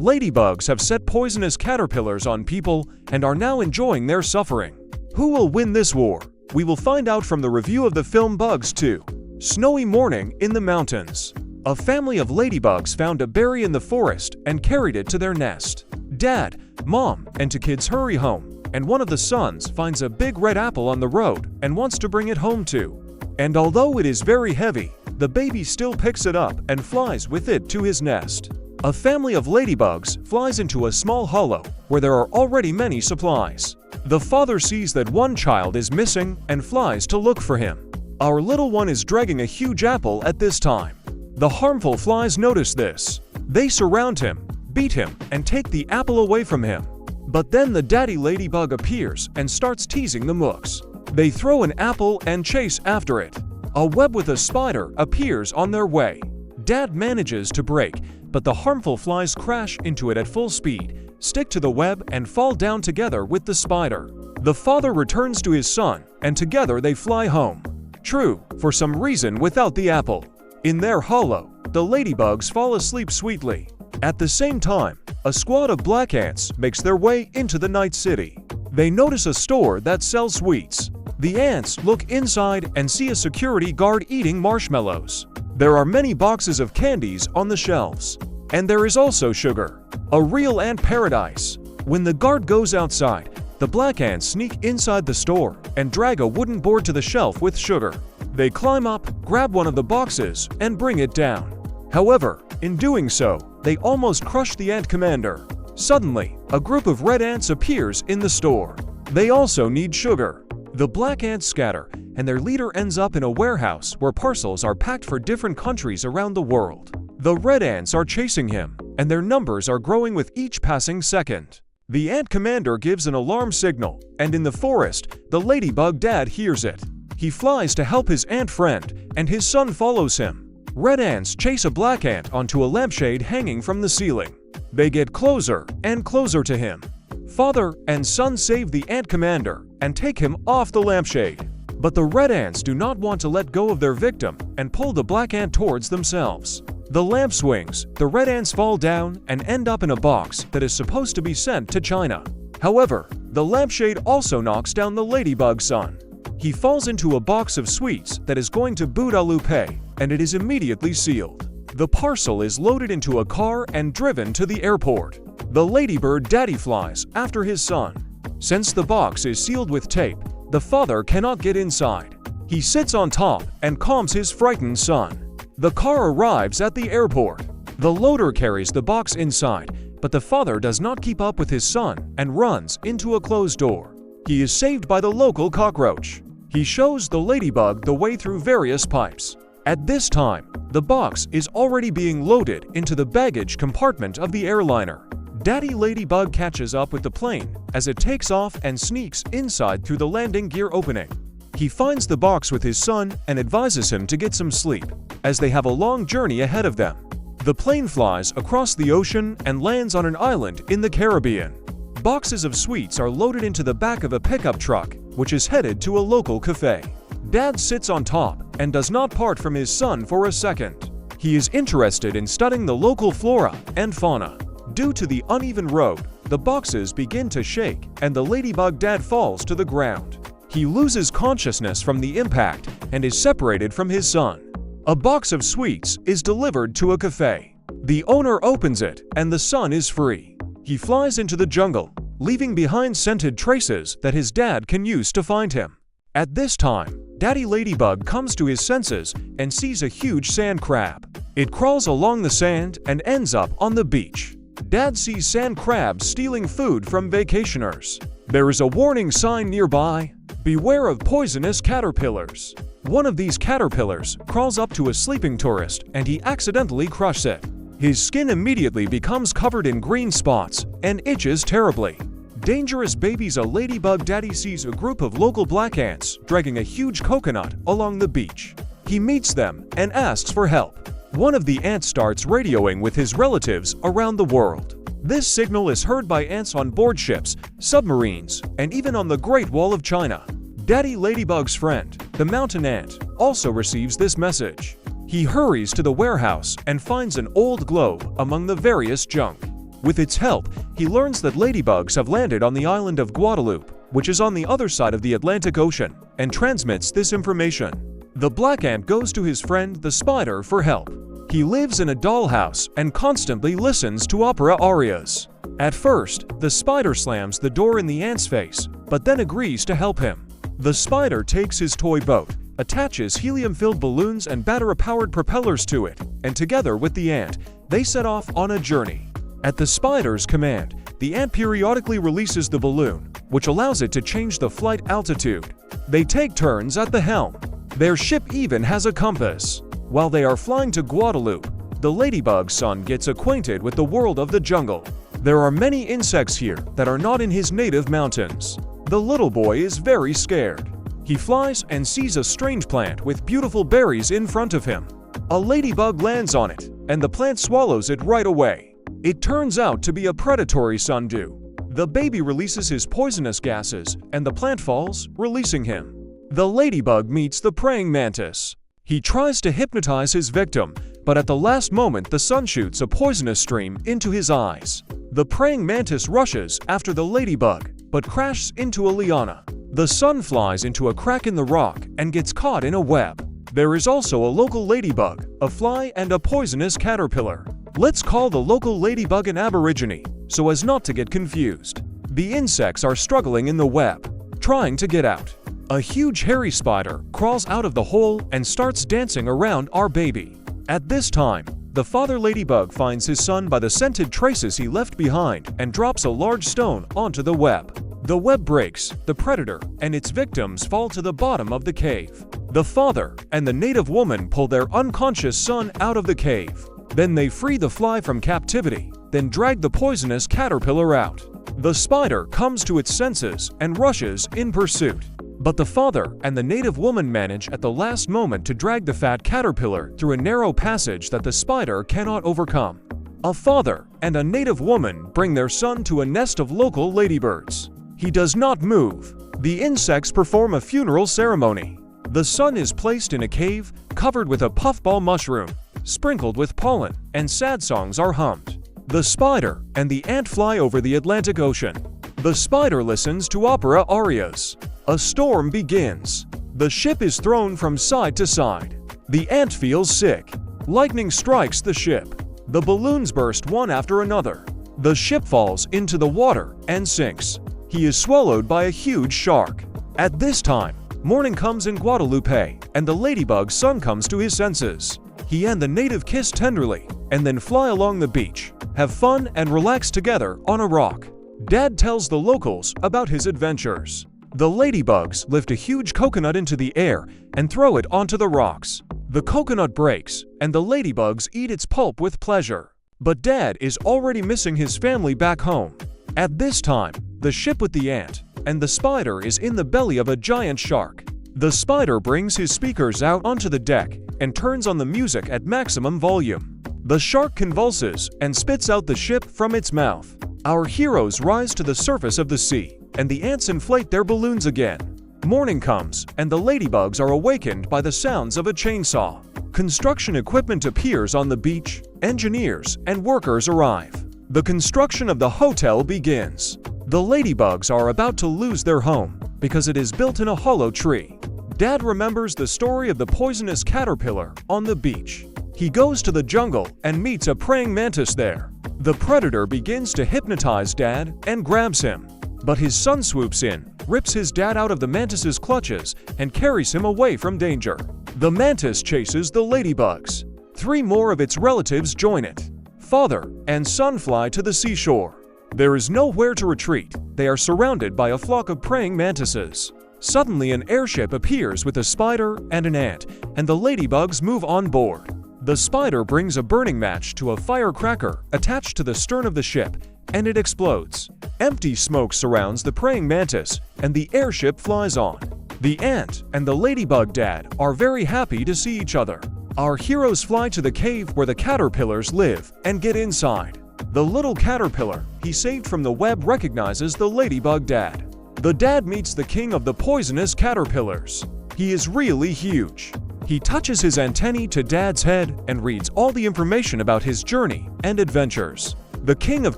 Ladybugs have set poisonous caterpillars on people and are now enjoying their suffering. Who will win this war? We will find out from the review of the film Bugs 2. Snowy morning in the mountains. A family of ladybugs found a berry in the forest and carried it to their nest. Dad, Mom, and two kids hurry home, and one of the sons finds a big red apple on the road and wants to bring it home too. And although it is very heavy, the baby still picks it up and flies with it to his nest. A family of ladybugs flies into a small hollow where there are already many supplies. The father sees that one child is missing and flies to look for him. Our little one is dragging a huge apple at this time. The harmful flies notice this. They surround him, beat him, and take the apple away from him. But then the daddy ladybug appears and starts teasing the mooks. They throw an apple and chase after it. A web with a spider appears on their way. Dad manages to brake, but the harmful flies crash into it at full speed, stick to the web, and fall down together with the spider. The father returns to his son, and together they fly home. True, for some reason without the apple. In their hollow, the ladybugs fall asleep sweetly. At the same time, a squad of black ants makes their way into the night city. They notice a store that sells sweets. The ants look inside and see a security guard eating marshmallows. There are many boxes of candies on the shelves. And there is also sugar. A real ant paradise. When the guard goes outside, the black ants sneak inside the store and drag a wooden board to the shelf with sugar. They climb up, grab one of the boxes, and bring it down. However, in doing so, they almost crush the ant commander. Suddenly, a group of red ants appears in the store. They also need sugar. The black ants scatter, and their leader ends up in a warehouse where parcels are packed for different countries around the world. The red ants are chasing him, and their numbers are growing with each passing second. The ant commander gives an alarm signal, and in the forest, the ladybug dad hears it. He flies to help his ant friend, and his son follows him. Red ants chase a black ant onto a lampshade hanging from the ceiling. They get closer and closer to him. Father and son save the ant commander and take him off the lampshade. But the red ants do not want to let go of their victim and pull the black ant towards themselves. The lamp swings, the red ants fall down and end up in a box that is supposed to be sent to China. However, the lampshade also knocks down the ladybug's son. He falls into a box of sweets that is going to Budalupe, and it is immediately sealed. The parcel is loaded into a car and driven to the airport. The ladybird daddy flies after his son. Since the box is sealed with tape, the father cannot get inside. He sits on top and calms his frightened son. The car arrives at the airport. The loader carries the box inside, but the father does not keep up with his son and runs into a closed door. He is saved by the local cockroach. He shows the ladybug the way through various pipes. At this time, the box is already being loaded into the baggage compartment of the airliner. Daddy Ladybug catches up with the plane as it takes off and sneaks inside through the landing gear opening. He finds the box with his son and advises him to get some sleep, as they have a long journey ahead of them. The plane flies across the ocean and lands on an island in the Caribbean. Boxes of sweets are loaded into the back of a pickup truck, which is headed to a local cafe. Dad sits on top and does not part from his son for a second. He is interested in studying the local flora and fauna. Due to the uneven road, the boxes begin to shake and the ladybug dad falls to the ground. He loses consciousness from the impact and is separated from his son. A box of sweets is delivered to a cafe. The owner opens it and the son is free. He flies into the jungle, leaving behind scented traces that his dad can use to find him. At this time, Daddy Ladybug comes to his senses and sees a huge sand crab. It crawls along the sand and ends up on the beach. Dad sees sand crabs stealing food from vacationers. There is a warning sign nearby: beware of poisonous caterpillars. One of these caterpillars crawls up to a sleeping tourist and he accidentally crushes it. His skin immediately becomes covered in green spots and itches terribly. Dangerous babies. A ladybug daddy sees a group of local black ants dragging a huge coconut along the beach. He meets them and asks for help. One of the ants starts radioing with his relatives around the world. This signal is heard by ants on board ships, submarines, and even on the Great Wall of China. Daddy Ladybug's friend, the mountain ant, also receives this message. He hurries to the warehouse and finds an old globe among the various junk. With its help, he learns that ladybugs have landed on the island of Guadeloupe, which is on the other side of the Atlantic Ocean, and transmits this information. The black ant goes to his friend the spider for help. He lives in a dollhouse and constantly listens to opera arias. At first, the spider slams the door in the ant's face, but then agrees to help him. The spider takes his toy boat, attaches helium-filled balloons and battery-powered propellers to it, and together with the ant, they set off on a journey. At the spider's command, the ant periodically releases the balloon, which allows it to change the flight altitude. They take turns at the helm. Their ship even has a compass. While they are flying to Guadeloupe, the ladybug's son gets acquainted with the world of the jungle. There are many insects here that are not in his native mountains. The little boy is very scared. He flies and sees a strange plant with beautiful berries in front of him. A ladybug lands on it, and the plant swallows it right away. It turns out to be a predatory sundew. The baby releases his poisonous gases, and the plant falls, releasing him. The ladybug meets the praying mantis. He tries to hypnotize his victim, but at the last moment the sun shoots a poisonous stream into his eyes. The praying mantis rushes after the ladybug, but crashes into a liana. The sun flies into a crack in the rock and gets caught in a web. There is also a local ladybug, a fly, and a poisonous caterpillar. Let's call the local ladybug an aborigine, so as not to get confused. The insects are struggling in the web, trying to get out. A huge hairy spider crawls out of the hole and starts dancing around our baby. At this time, the father ladybug finds his son by the scented traces he left behind and drops a large stone onto the web. The web breaks, the predator and its victims fall to the bottom of the cave. The father and the native woman pull their unconscious son out of the cave. Then they free the fly from captivity, then drag the poisonous caterpillar out. The spider comes to its senses and rushes in pursuit. But the father and the native woman manage at the last moment to drag the fat caterpillar through a narrow passage that the spider cannot overcome. A father and a native woman bring their son to a nest of local ladybirds. He does not move. The insects perform a funeral ceremony. The son is placed in a cave covered with a puffball mushroom, sprinkled with pollen, and sad songs are hummed. The spider and the ant fly over the Atlantic Ocean. The spider listens to opera arias. A storm begins. The ship is thrown from side to side. The ant feels sick. Lightning strikes the ship. The balloons burst one after another. The ship falls into the water and sinks. He is swallowed by a huge shark. At this time, morning comes in Guadeloupe, and the ladybug's son comes to his senses. He and the native kiss tenderly, and then fly along the beach, have fun and relax together on a rock. Dad tells the locals about his adventures. The ladybugs lift a huge coconut into the air and throw it onto the rocks. The coconut breaks, and the ladybugs eat its pulp with pleasure. But Dad is already missing his family back home. At this time, the ship with the ant and the spider is in the belly of a giant shark. The spider brings his speakers out onto the deck and turns on the music at maximum volume. The shark convulses and spits out the ship from its mouth. Our heroes rise to the surface of the sea, and the ants inflate their balloons again. Morning comes, and the ladybugs are awakened by the sounds of a chainsaw. Construction equipment appears on the beach, engineers and workers arrive. The construction of the hotel begins. The ladybugs are about to lose their home because it is built in a hollow tree. Dad remembers the story of the poisonous caterpillar on the beach. He goes to the jungle and meets a praying mantis there. The predator begins to hypnotize Dad and grabs him. But his son swoops in, rips his dad out of the mantis's clutches, and carries him away from danger. The mantis chases the ladybugs. 3 more of its relatives join it. Father and son fly to the seashore. There is nowhere to retreat. They are surrounded by a flock of praying mantises. Suddenly, an airship appears with a spider and an ant, and the ladybugs move on board. The spider brings a burning match to a firecracker attached to the stern of the ship, and it explodes. Empty smoke surrounds the praying mantis, and the airship flies on. The ant and the ladybug dad are very happy to see each other. Our heroes fly to the cave where the caterpillars live and get inside. The little caterpillar he saved from the web recognizes the ladybug dad. The dad meets the king of the poisonous caterpillars. He is really huge. He touches his antennae to Dad's head and reads all the information about his journey and adventures. The king of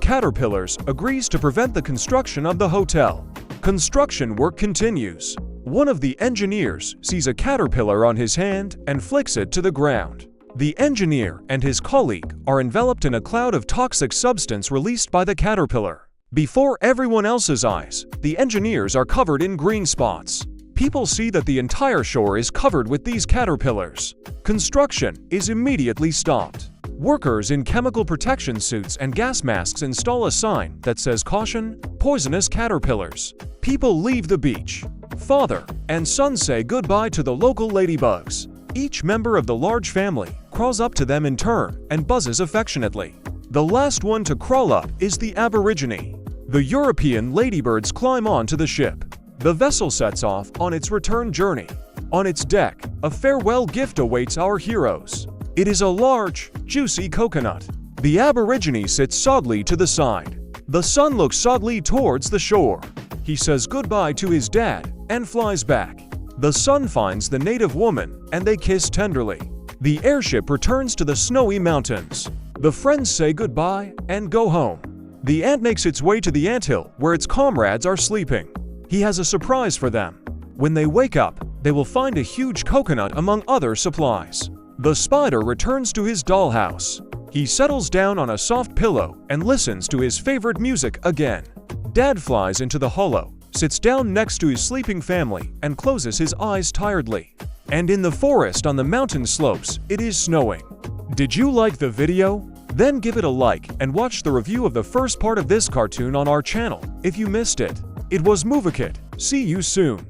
caterpillars agrees to prevent the construction of the hotel. Construction work continues. One of the engineers sees a caterpillar on his hand and flicks it to the ground. The engineer and his colleague are enveloped in a cloud of toxic substance released by the caterpillar. Before everyone else's eyes, the engineers are covered in green spots. People see that the entire shore is covered with these caterpillars. Construction is immediately stopped. Workers in chemical protection suits and gas masks install a sign that says "Caution, poisonous caterpillars." People leave the beach. Father and son say goodbye to the local ladybugs. Each member of the large family crawls up to them in turn and buzzes affectionately. The last one to crawl up is the Aborigine. The European ladybirds climb onto the ship. The vessel sets off on its return journey. On its deck, a farewell gift awaits our heroes. It is a large, juicy coconut. The Aborigine sits sadly to the side. The son looks sadly towards the shore. He says goodbye to his dad and flies back. The son finds the native woman and they kiss tenderly. The airship returns to the snowy mountains. The friends say goodbye and go home. The ant makes its way to the anthill where its comrades are sleeping. He has a surprise for them. When they wake up, they will find a huge coconut among other supplies. The spider returns to his dollhouse. He settles down on a soft pillow and listens to his favorite music again. Dad flies into the hollow, sits down next to his sleeping family, and closes his eyes tiredly. And in the forest on the mountain slopes, it is snowing. Did you like the video? Then give it a like and watch the review of the first part of this cartoon on our channel if you missed it. It was MovieKit. See you soon.